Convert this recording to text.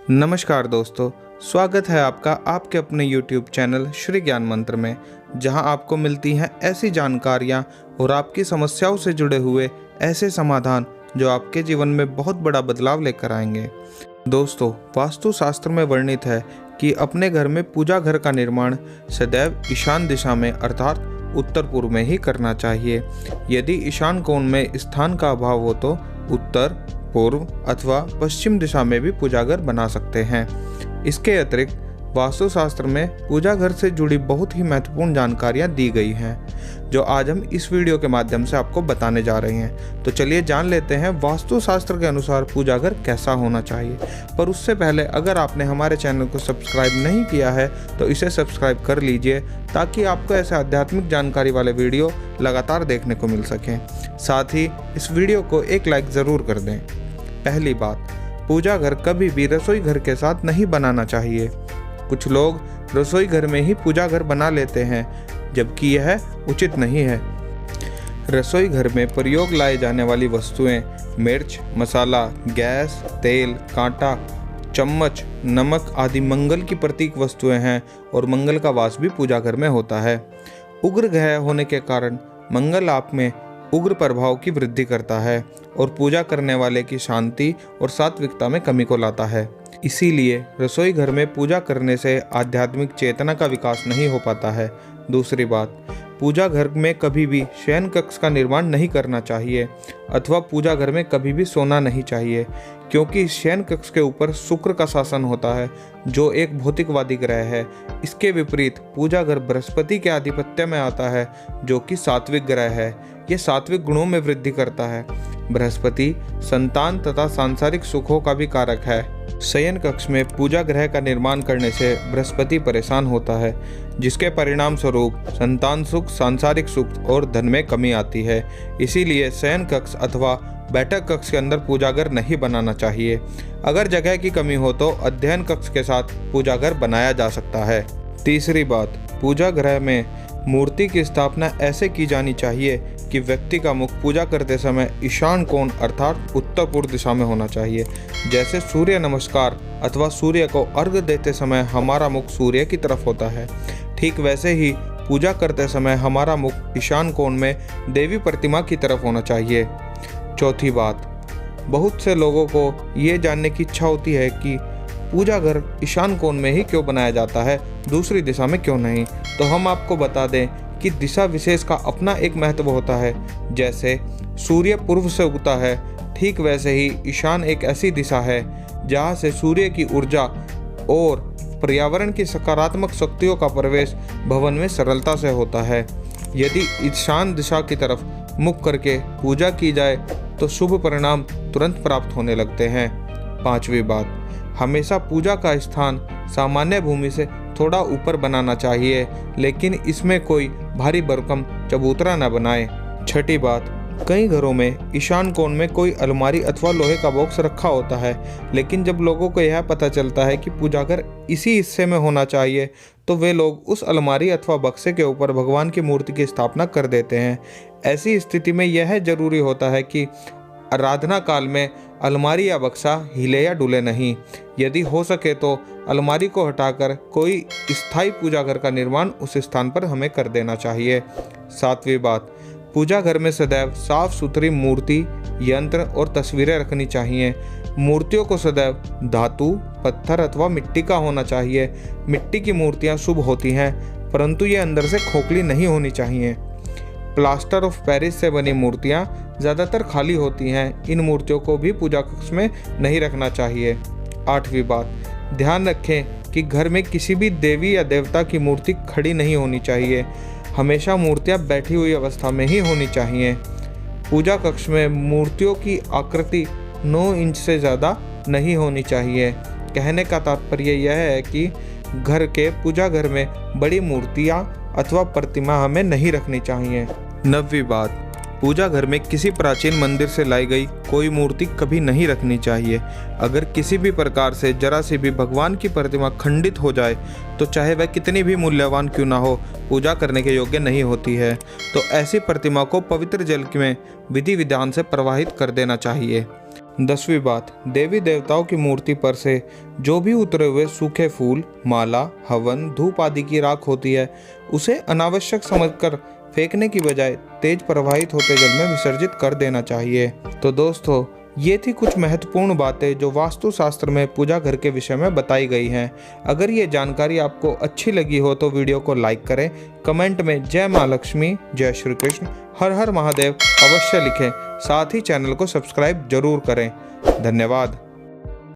नमस्कार दोस्तों, स्वागत है आपका आपके अपने YouTube चैनल श्री ज्ञान मंत्र में, जहां आपको मिलती हैं ऐसी जानकारियां और आपकी समस्याओं से जुड़े हुए ऐसे समाधान जो आपके जीवन में बहुत बड़ा बदलाव लेकर आएंगे। दोस्तों, वास्तु शास्त्र में वर्णित है कि अपने घर में पूजा घर का निर्माण सदैव ईशान दिशा में अर्थात उत्तर पूर्व में ही करना चाहिए। यदि ईशान कोण में स्थान का अभाव हो तो उत्तर, पूर्व अथवा पश्चिम दिशा में भी पूजा घर बना सकते हैं। इसके अतिरिक्त वास्तुशास्त्र में पूजा घर से जुड़ी बहुत ही महत्वपूर्ण जानकारियां दी गई हैं, जो आज हम इस वीडियो के माध्यम से आपको बताने जा रहे हैं। तो चलिए जान लेते हैं वास्तुशास्त्र के अनुसार पूजा घर कैसा होना चाहिए। पर उससे पहले अगर आपने हमारे चैनल को सब्सक्राइब नहीं किया है तो इसे सब्सक्राइब कर लीजिए, ताकि आपको ऐसे आध्यात्मिक जानकारी वाले वीडियो लगातार देखने को मिल सकें। साथ ही इस वीडियो को एक लाइक ज़रूर कर दें। पहली बात, पूजा घर कभी भी रसोई घर के साथ नहीं बनाना चाहिए। कुछ लोग रसोई घर में ही पूजा घर बना लेते हैं, जबकि यह उचित नहीं है। रसोई घर में प्रयोग लाए जाने वाली वस्तुएं मिर्च, मसाला, गैस, तेल, कांटा, चम्मच, नमक आदि मंगल की प्रतीक वस्तुएं हैं और मंगल का वास भी पूजा घर में होता है। उग्र ग्रह होने के कारण मंगल आप में उग्र प्रभाव की वृद्धि करता है और पूजा करने वाले की शांति और सात्विकता में कमी को लाता है। इसीलिए रसोई घर में पूजा करने से आध्यात्मिक चेतना का विकास नहीं हो पाता है। दूसरी बात, पूजा घर में कभी भी शयन कक्ष का निर्माण नहीं करना चाहिए अथवा पूजा घर में कभी भी सोना नहीं चाहिए, क्योंकि शयन कक्ष के ऊपर शुक्र का शासन होता है, जो एक भौतिकवादी ग्रह है। इसके विपरीत पूजा घर बृहस्पति के आधिपत्य में आता है, जो कि सात्विक ग्रह है। यह सात्विक गुणों में वृद्धि करता है। बृहस्पति संतान तथा सांसारिक सुखों का भी कारक है। शयन कक्ष में पूजा ग्रह का निर्माण करने से बृहस्पति परेशान होता है, जिसके परिणाम स्वरूप संतान सुख, सांसारिक सुख और धन में कमी आती है। इसीलिए शयन कक्ष अथवा बैठक कक्ष के अंदर पूजा घर नहीं बनाना चाहिए। अगर जगह की कमी हो तो अध्ययन कक्ष के साथ पूजा घर बनाया जा सकता है। तीसरी बात, पूजा ग्रह में मूर्ति की स्थापना ऐसे की जानी चाहिए कि व्यक्ति का मुख पूजा करते समय ईशान कोण अर्थात उत्तर पूर्व दिशा में होना चाहिए। जैसे सूर्य नमस्कार अथवा सूर्य को अर्घ्य देते समय हमारा मुख सूर्य की तरफ होता है, ठीक वैसे ही पूजा करते समय हमारा मुख ईशान कोण में देवी प्रतिमा की तरफ होना चाहिए। चौथी बात, बहुत से लोगों को ये जानने की इच्छा होती है कि पूजा घर ईशान कोण में ही क्यों बनाया जाता है, दूसरी दिशा में क्यों नहीं। तो हम आपको बता दें कि दिशा विशेष का अपना एक महत्व होता है। जैसे सूर्य पूर्व से उगता है, ठीक वैसे ही ईशान एक ऐसी दिशा है जहाँ से सूर्य की ऊर्जा और पर्यावरण की सकारात्मक शक्तियों का प्रवेश भवन में सरलता से होता है। यदि ईशान दिशा की तरफ मुख करके पूजा की जाए तो शुभ परिणाम तुरंत प्राप्त होने लगते हैं। पांचवी बात, हमेशा पूजा का स्थान सामान्य भूमि से थोड़ा ऊपर बनाना चाहिए, लेकिन इसमें कोई भारी भरकम चबूतरा न बनाए। छठी बात, कई घरों में ईशान कोण में कोई अलमारी अथवा लोहे का बॉक्स रखा होता है, लेकिन जब लोगों को यह पता चलता है कि पूजा घर इसी हिस्से में होना चाहिए तो वे लोग उस अलमारी अथवा बक्से के ऊपर भगवान की मूर्ति की स्थापना कर देते हैं। ऐसी स्थिति में यह जरूरी होता है कि आराधना काल में अलमारी या बक्सा हिले या डुले नहीं। यदि हो सके तो अलमारी को हटाकर कोई स्थायी पूजा घर का निर्माण उस स्थान पर हमें कर देना चाहिए। सातवीं बात, पूजा घर में सदैव साफ सुथरी मूर्ति, यंत्र और तस्वीरें रखनी चाहिए। मूर्तियों को सदैव धातु, पत्थर अथवा मिट्टी का होना चाहिए। मिट्टी की मूर्तियां शुभ होती हैं, परंतु ये अंदर से खोखली नहीं होनी चाहिए। प्लास्टर ऑफ पेरिस से बनी मूर्तियां ज़्यादातर खाली होती हैं। इन मूर्तियों को भी पूजा कक्ष में नहीं रखना चाहिए। आठवीं बात, ध्यान रखें कि घर में किसी भी देवी या देवता की मूर्ति खड़ी नहीं होनी चाहिए। हमेशा मूर्तियां बैठी हुई अवस्था में ही होनी चाहिए। पूजा कक्ष में मूर्तियों की आकृति 9 इंच से ज़्यादा नहीं होनी चाहिए। कहने का तात्पर्य यह है कि घर के पूजा घर में बड़ी मूर्तियां अथवा प्रतिमा हमें नहीं रखनी चाहिए। 9वीं बात, पूजा घर में किसी प्राचीन मंदिर से लाई गई कोई मूर्ति कभी नहीं रखनी चाहिए। अगर किसी भी प्रकार से जरा सी भी भगवान की प्रतिमा खंडित हो जाए तो चाहे वह कितनी भी मूल्यवान क्यों ना हो, पूजा करने के योग्य नहीं होती है। तो ऐसी प्रतिमा को पवित्र जल में विधि विधान से प्रवाहित कर देना चाहिए। 10वीं बात, देवी देवताओं की मूर्ति पर से जो भी उतरे हुए सूखे फूल, माला, हवन, धूप आदि की राख होती है, उसे अनावश्यक समझकर फेंकने की बजाय तेज प्रवाहित होते जल में विसर्जित कर देना चाहिए। तो दोस्तों, ये थी कुछ महत्वपूर्ण बातें जो वास्तुशास्त्र में पूजा घर के विषय में बताई गई हैं। अगर ये जानकारी आपको अच्छी लगी हो तो वीडियो को लाइक करें, कमेंट में जय माँ लक्ष्मी, जय श्री कृष्ण, हर हर महादेव अवश्य लिखें। साथ ही चैनल को सब्सक्राइब जरूर करें। धन्यवाद।